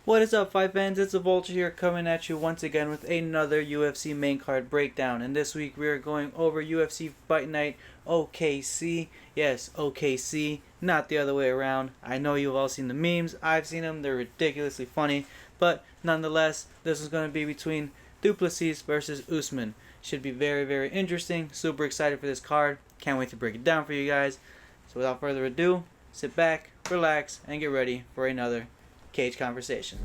What is up, fight fans? It's a Vulture here coming at you once again with another UFC main card breakdown. And this week we are going over UFC Fight Night OKC. Yes, OKC, not the other way around. I know you've all seen the memes. I've seen them. They're ridiculously funny. But nonetheless, this is going to be between Du Plessis versus Usman. Should be very, very interesting. Super excited for this card. Can't wait to break it down for you guys. So without further ado, sit back, relax, and get ready for another Cage Conversation.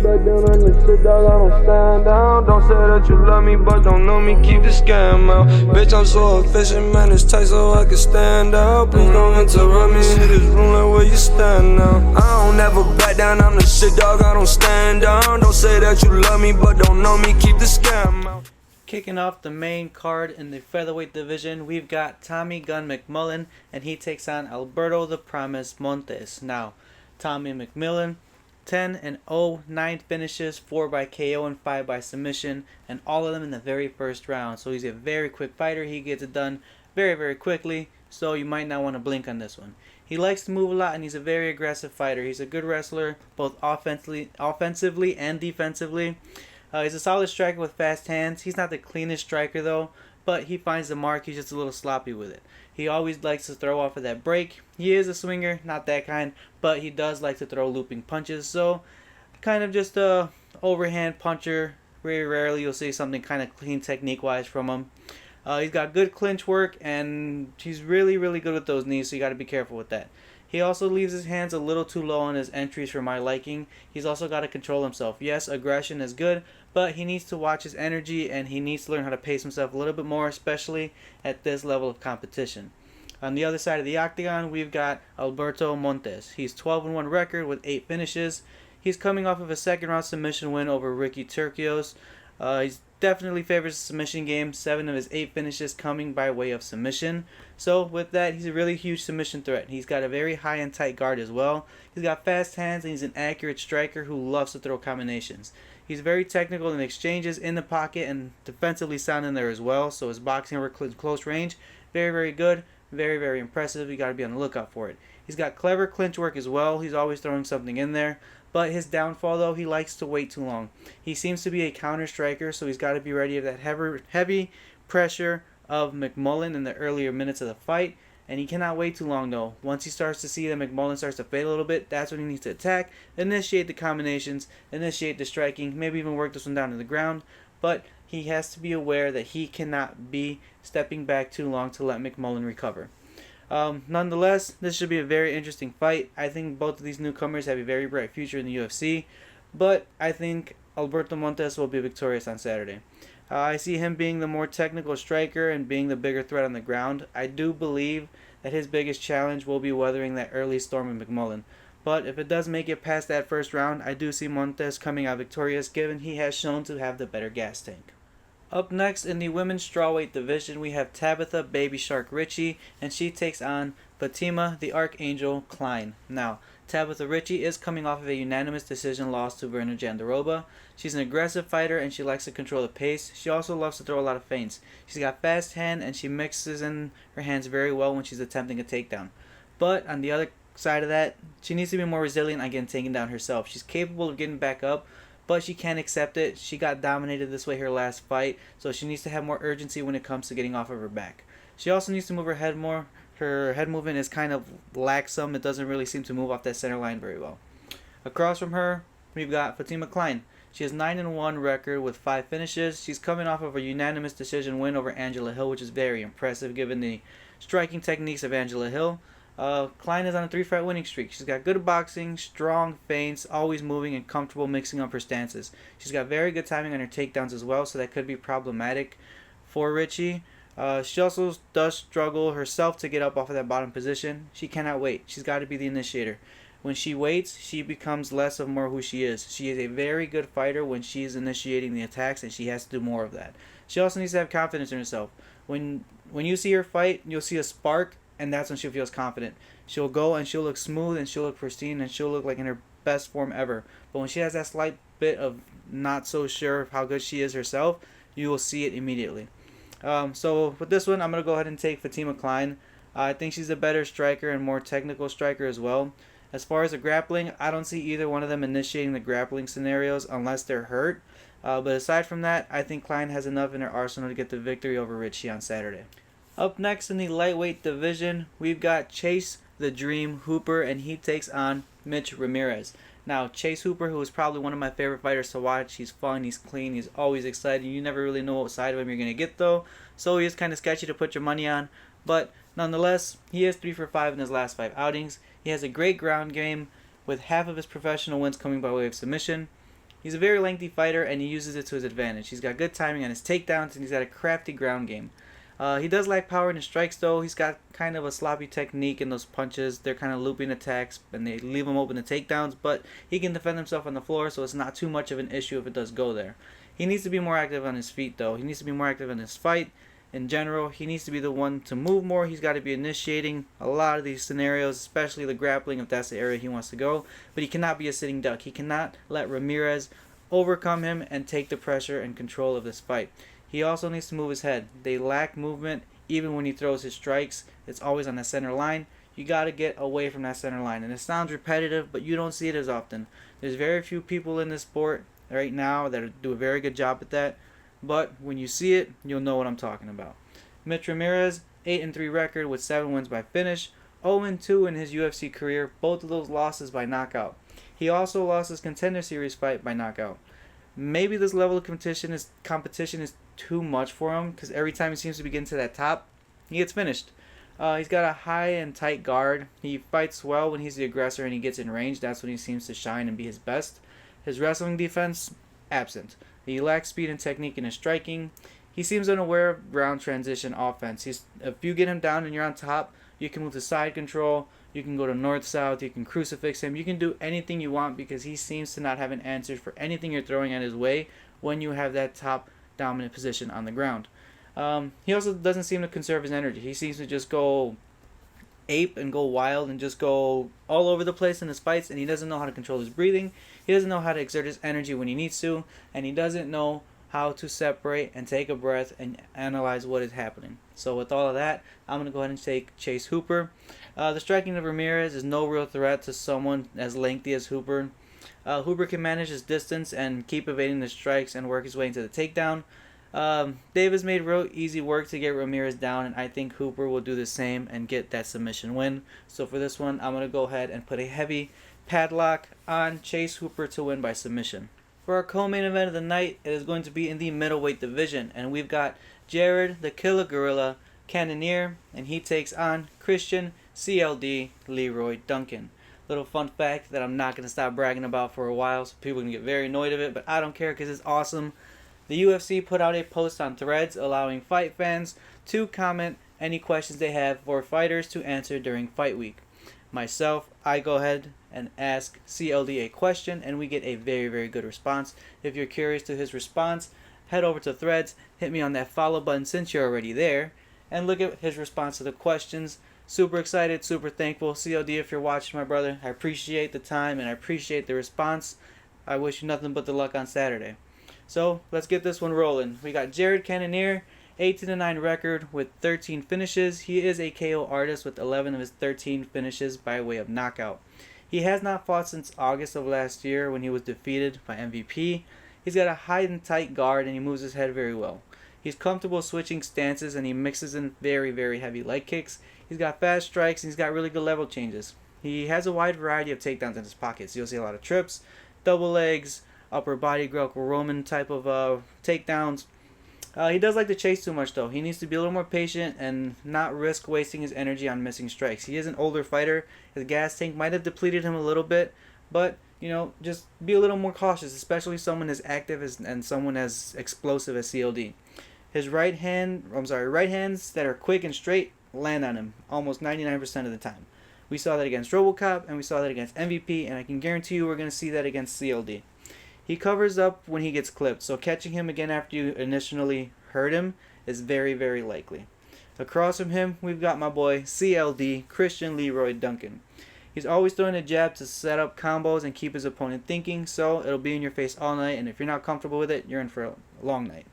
Back down on the shit, dog, I don't stand down. Don't say that you love me, but don't know me, keep the scam out. Bitch, I'm so efficient, man, it's tight so I can stand out. Please don't interrupt me, see this room like where you stand now. I don't ever back down on the shit, dog, I don't stand down. Don't say that you love me, but don't know me, keep the scam out. Kicking off the main card in the featherweight division, we've got Tommy Gun McMullen, and he takes on Alberto the Promise Montes. Now, Tommy McMullen, 10-0, 9 finishes, 4 by KO and 5 by submission, and all of them in the very first round. So he's a very quick fighter. He gets it done very, very quickly, so you might not want to blink on this one. He likes to move a lot, and he's a very aggressive fighter. He's a good wrestler, both offensively and defensively. He's a solid striker with fast hands. He's not the cleanest striker, though, but he finds the mark. He's just a little sloppy with it. He always likes to throw off of that break. He is a swinger, not that kind, but he does like to throw looping punches. So, kind of just a overhand puncher. Very rarely you'll see something kind of clean technique-wise from him. He's got good clinch work, and he's really, really good with those knees, so you got to be careful with that. He also leaves his hands a little too low on his entries for my liking. He's also got to control himself. Yes, aggression is good, but he needs to watch his energy, and he needs to learn how to pace himself a little bit more, especially at this level of competition. On the other side of the octagon, we've got Alberto Montes. He's 12-1 record with 8 finishes. He's coming off of a second-round submission win over Ricky Turcios. He definitely favors the submission game. 7 of his 8 finishes coming by way of submission. So with that, he's a really huge submission threat. He's got a very high and tight guard as well. He's got fast hands, and he's an accurate striker who loves to throw combinations. He's very technical in exchanges in the pocket and defensively sound in there as well. So his boxing over close range, very, very good. Very, very impressive. You got to be on the lookout for it. He's got clever clinch work as well. He's always throwing something in there. But his downfall, though, he likes to wait too long. He seems to be a counter striker, so he's got to be ready for that heavy pressure of McMullen in the earlier minutes of the fight. And he cannot wait too long, though. Once he starts to see that McMullen starts to fade a little bit, that's when he needs to attack, initiate the combinations, initiate the striking, maybe even work this one down to the ground. But he has to be aware that he cannot be stepping back too long to let McMullen recover. Nonetheless, this should be a very interesting fight. I think both of these newcomers have a very bright future in the UFC, but I think Alberto Montes will be victorious on Saturday. I see him being the more technical striker and being the bigger threat on the ground. I do believe that his biggest challenge will be weathering that early storm of McMullen. But if it does make it past that first round, I do see Montes coming out victorious, given he has shown to have the better gas tank. Up next in the women's strawweight division, we have Tabitha Baby Shark Ritchie, and she takes on Fatima the Archangel Klein. Now, Tabitha Ritchie is coming off of a unanimous decision loss to Verna Jandiroba. She's an aggressive fighter, and she likes to control the pace. She also loves to throw a lot of feints. She's got fast hand, and she mixes in her hands very well when she's attempting a takedown. But on the other side of that, she needs to be more resilient on getting taken down herself. She's capable of getting back up, but she can't accept it. She got dominated this way her last fight, so she needs to have more urgency when it comes to getting off of her back. She also needs to move her head more. Her head movement is kind of laxum. It doesn't really seem to move off that center line very well. Across from her, we've got Fatima Klein. She has 9-1 record with 5 finishes. She's coming off of a unanimous decision win over Angela Hill, which is very impressive given the striking techniques of Angela Hill. Klein is on a 3-fight winning streak. She's got good boxing, strong feints, always moving and comfortable mixing up her stances. She's got very good timing on her takedowns as well, so that could be problematic for Ritchie. She also does struggle herself to get up off of that bottom position. She cannot wait. She's got to be the initiator. When she waits, she becomes less of more who she is. She is a very good fighter when she is initiating the attacks, and she has to do more of that. She also needs to have confidence in herself. When you see her fight, you'll see a spark, and that's when she feels confident. She'll go and she'll look smooth and she'll look pristine and she'll look like in her best form ever. But when she has that slight bit of not so sure of how good she is herself, you will see it immediately. So with this one, I'm going to go ahead and take Fatima Klein. I think she's a better striker and more technical striker as well. As far as the grappling, I don't see either one of them initiating the grappling scenarios unless they're hurt. But aside from that, I think Klein has enough in their arsenal to get the victory over Richie on Saturday. Up next in the lightweight division, we've got Chase the Dream Hooper, and he takes on Mitch Ramirez. Now, Chase Hooper, who is probably one of my favorite fighters to watch, he's fun, he's clean, he's always exciting. You never really know what side of him you're going to get, though, so he is kind of sketchy to put your money on. But nonetheless, he is 3 for 5 in his last 5 outings. He has a great ground game, with half of his professional wins coming by way of submission. He's a very lengthy fighter, and he uses it to his advantage. He's got good timing on his takedowns, and he's got a crafty ground game. He does lack power in his strikes, though. He's got kind of a sloppy technique in those punches. They're kind of looping attacks, and they leave him open to takedowns, but he can defend himself on the floor, so it's not too much of an issue if it does go there. He needs to be more active on his feet, though. He needs to be more active in his fight. In general, he needs to be the one to move more. He's got to be initiating a lot of these scenarios, especially the grappling if that's the area he wants to go. But he cannot be a sitting duck. He cannot let Ramirez overcome him and take the pressure and control of this fight. He also needs to move his head. They lack movement even when he throws his strikes. It's always on the center line. You got to get away from that center line. And it sounds repetitive, but you don't see it as often. There's very few people in this sport right now that do a very good job at that. But when you see it, you'll know what I'm talking about. Mitch Ramirez, 8-3 record with 7 wins by finish, 0-2 in his UFC career, both of those losses by knockout. He also lost his Contender Series fight by knockout. Maybe this level of competition is too much for him, because every time he seems to be getting to that top, he gets finished. He's got a high and tight guard. He fights well when he's the aggressor and he gets in range. That's when he seems to shine and be his best. His wrestling defense, absent. He lacks speed and technique in his striking. He seems unaware of ground transition offense. If you get him down and you're on top, you can move to side control, you can go to north-south, you can crucifix him, you can do anything you want because he seems to not have an answer for anything you're throwing at his way when you have that top dominant position on the ground. He also doesn't seem to conserve his energy. He seems to just go ape and go wild and just go all over the place in his fights, and he doesn't know how to control his breathing. He doesn't know how to exert his energy when he needs to, and he doesn't know how to separate and take a breath and analyze what is happening. So with all of that, I'm going to go ahead and take Chase Hooper. The striking of Ramirez is no real threat to someone as lengthy as Hooper. Hooper can manage his distance and keep evading the strikes and work his way into the takedown. Davis made real easy work to get Ramirez down, and I think Hooper will do the same and get that submission win. So for this one, I'm going to go ahead and put a heavy padlock on Chase Hooper to win by submission. For our co-main event of the night, it is going to be in the middleweight division, and we've got Jared the Killer Gorilla Cannonier, and he takes on Christian CLD Leroy Duncan. Little fun fact that I'm not going to stop bragging about for a while, so people are going to get very annoyed of it, but I don't care because it's awesome. The UFC put out a post on Threads allowing fight fans to comment any questions they have for fighters to answer during fight week. Myself, I go ahead and ask CLD a question, and we get a very, very good response. If you're curious to his response, head over to Threads, hit me on that follow button since you're already there, and look at his response to the questions. Super excited, super thankful. CLD, if you're watching, my brother, I appreciate the time and I appreciate the response. I wish you nothing but the luck on Saturday. So let's get this one rolling. We got Jared Cannonier, 18-9 record with 13 finishes. He is a KO artist with 11 of his 13 finishes by way of knockout. He has not fought since August of last year when he was defeated by MVP. He's got a high and tight guard and he moves his head very well. He's comfortable switching stances and he mixes in very, very heavy leg kicks. He's got fast strikes and he's got really good level changes. He has a wide variety of takedowns in his pockets. You'll see a lot of trips, double legs, upper body Greco-Roman type of takedowns. He does like to chase too much though. He needs to be a little more patient and not risk wasting his energy on missing strikes. He is an older fighter. His gas tank might have depleted him a little bit, but just be a little more cautious, especially someone as active and someone as explosive as CLD. His right hands that are quick and straight land on him almost 99% of the time. We saw that against RoboCop and we saw that against MVP, and I can guarantee you we're going to see that against CLD. He covers up when he gets clipped, so catching him again after you initially hurt him is very, very likely. Across from him, we've got my boy CLD, Christian Leroy Duncan. He's always throwing a jab to set up combos and keep his opponent thinking, so it'll be in your face all night, and if you're not comfortable with it, you're in for a long night.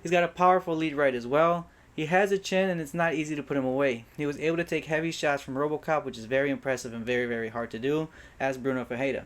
He's got a powerful lead right as well. He has a chin and it's not easy to put him away. He was able to take heavy shots from RoboCop, which is very impressive and very, very hard to do, as Bruno Ferreira.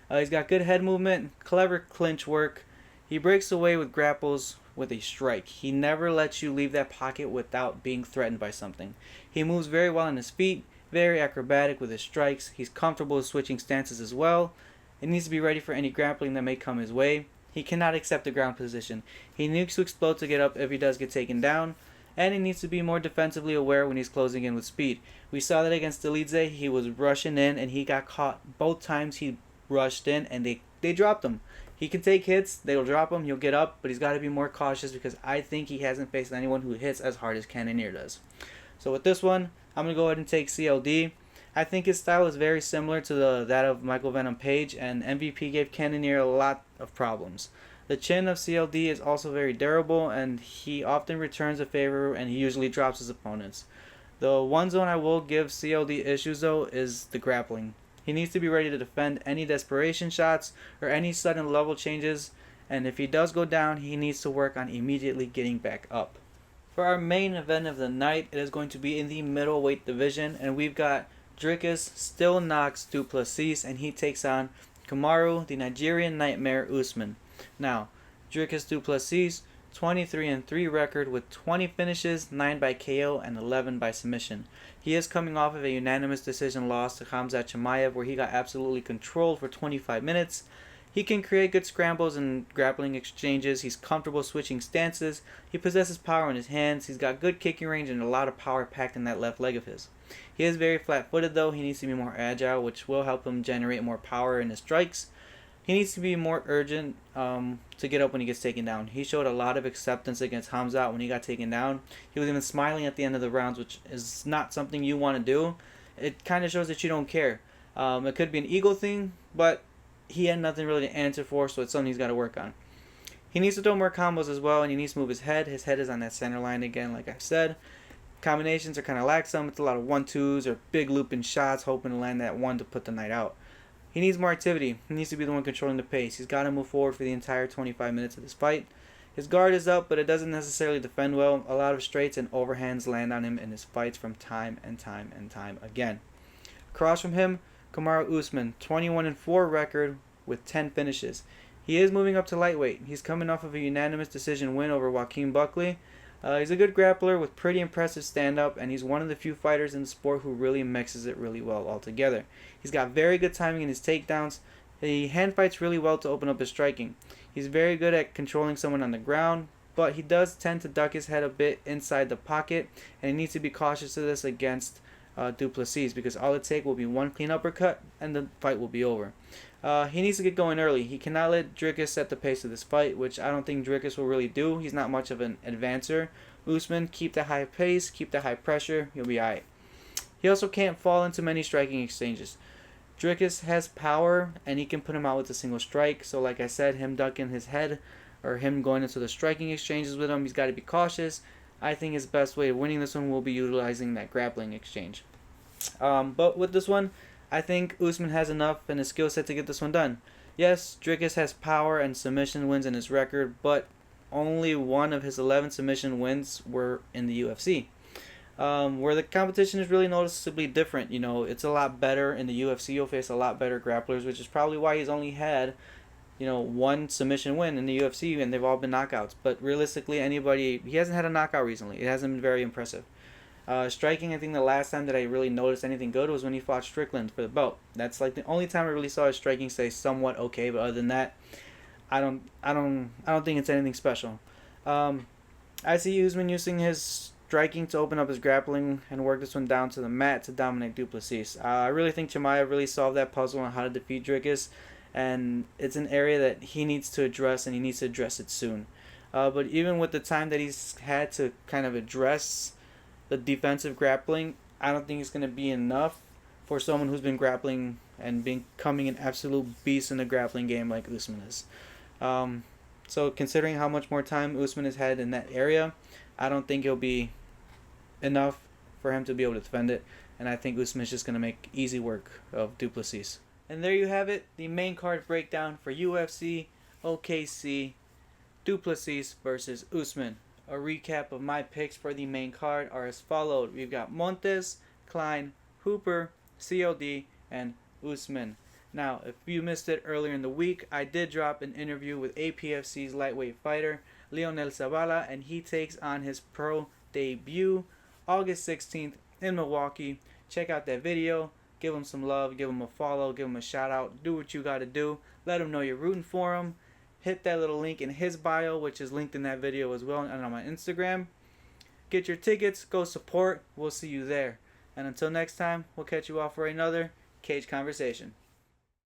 He's got good head movement, clever clinch work. He breaks away with grapples with a strike. He never lets you leave that pocket without being threatened by something. He moves very well on his feet, very acrobatic with his strikes. He's comfortable with switching stances as well. He needs to be ready for any grappling that may come his way. He cannot accept the ground position. He needs to explode to get up if he does get taken down. And he needs to be more defensively aware when he's closing in with speed. We saw that against Delidze. He was rushing in and he got caught both times he rushed in and they dropped him. He can take hits, they will drop him, he'll get up, but he's got to be more cautious because I think he hasn't faced anyone who hits as hard as Cannonier does. So with this one, I'm going to go ahead and take CLD. I think his style is very similar to that of Michael Venom Page, and MVP gave Cannonier a lot of problems. The chin of CLD is also very durable, and he often returns a favor, and he usually drops his opponents. The one zone I will give CLD issues, though, is the grappling. He needs to be ready to defend any desperation shots or any sudden level changes, and if he does go down, he needs to work on immediately getting back up. For our main event of the night, it is going to be in the middleweight division, and we've got Dricus still knocks Du Plessis, and he takes on Kamaru, the Nigerian Nightmare Usman. Now, Dricus Du Plessis, 23-3 record with 20 finishes, 9 by KO and 11 by submission. He is coming off of a unanimous decision loss to Khamzat Chimaev where he got absolutely controlled for 25 minutes. He can create good scrambles and grappling exchanges. He's comfortable switching stances. He possesses power in his hands. He's got good kicking range and a lot of power packed in that left leg of his. He is very flat-footed though. He needs to be more agile, which will help him generate more power in his strikes. He needs to be more urgent to get up when he gets taken down. He showed a lot of acceptance against Khamzat when he got taken down. He was even smiling at the end of the rounds, which is not something you want to do. It kind of shows that you don't care. It could be an ego thing, but he had nothing really to answer for, so it's something he's got to work on. He needs to throw more combos as well, and he needs to move his head. His head is on that center line again, like I said. Combinations are kind of laxum. It's a lot of 1-2s or big looping shots, hoping to land that one to put the night out. He needs more activity. He needs to be the one controlling the pace. He's got to move forward for the entire 25 minutes of this fight. His guard is up, but it doesn't necessarily defend well. A lot of straights and overhands land on him in his fights from time and time and time again. Across from him, Kamaru Usman, 21-4 record with 10 finishes. He is moving up to lightweight. He's coming off of a unanimous decision win over Joaquin Buckley. He's a good grappler with pretty impressive stand-up, and he's one of the few fighters in the sport who really mixes it really well altogether. He's got very good timing in his takedowns. He hand fights really well to open up his striking. He's very good at controlling someone on the ground, but he does tend to duck his head a bit inside the pocket, and he needs to be cautious of this against Du Plessis because all it takes will be one clean uppercut and the fight will be over. He needs to get going early. He cannot let Dricus set the pace of this fight, which I don't think Dricus will really do. He's not much of an advancer. Usman, keep the high pace, keep the high pressure, you'll be alright. He also can't fall into many striking exchanges. Dricus has power, and he can put him out with a single strike, so like I said, him ducking his head, or him going into the striking exchanges with him, he's got to be cautious. I think his best way of winning this one will be utilizing that grappling exchange. But with this one, I think Usman has enough in his skill set to get this one done. Yes, Dricus has power and submission wins in his record, but only one of his 11 submission wins were in the UFC. Where the competition is really noticeably different. You know, it's a lot better in the UFC. You'll face a lot better grapplers, which is probably why he's only had, one submission win in the UFC, and they've all been knockouts. But realistically, he hasn't had a knockout recently. It hasn't been very impressive. Striking, I think the last time that I really noticed anything good was when he fought Strickland for the belt. That's like the only time I really saw his striking stay somewhat okay. But other than that, I don't think it's anything special. I see Usman using his striking to open up his grappling and work this one down to the mat to dominate Du Plessis. I really think Chimaev really solved that puzzle on how to defeat Dricus, and it's an area that he needs to address, and he needs to address it soon. But even with the time that he's had to kind of address the defensive grappling, I don't think it's going to be enough for someone who's been grappling and becoming an absolute beast in the grappling game like Usman is. So considering how much more time Usman has had in that area, I don't think it'll be enough for him to be able to defend it, and I think Usman is just going to make easy work of Du Plessis. And there you have it, the main card breakdown for UFC OKC Du Plessis versus Usman. a recap of my picks for the main card are as followed. We've got Montes, Klein, Hooper, COD, and Usman. Now, if you missed it earlier in the week, I did drop an interview with APFC's lightweight fighter, Leonel Zavala, and he takes on his pro debut August 16th in Milwaukee. Check out that video. Give him some love. Give him a follow. Give him a shout out. Do what you got to do. Let him know you're rooting for him. Hit that little link in his bio, which is linked in that video as well, and on my Instagram. Get your tickets. Go support. We'll see you there. And until next time, we'll catch you all for another Cage Conversation.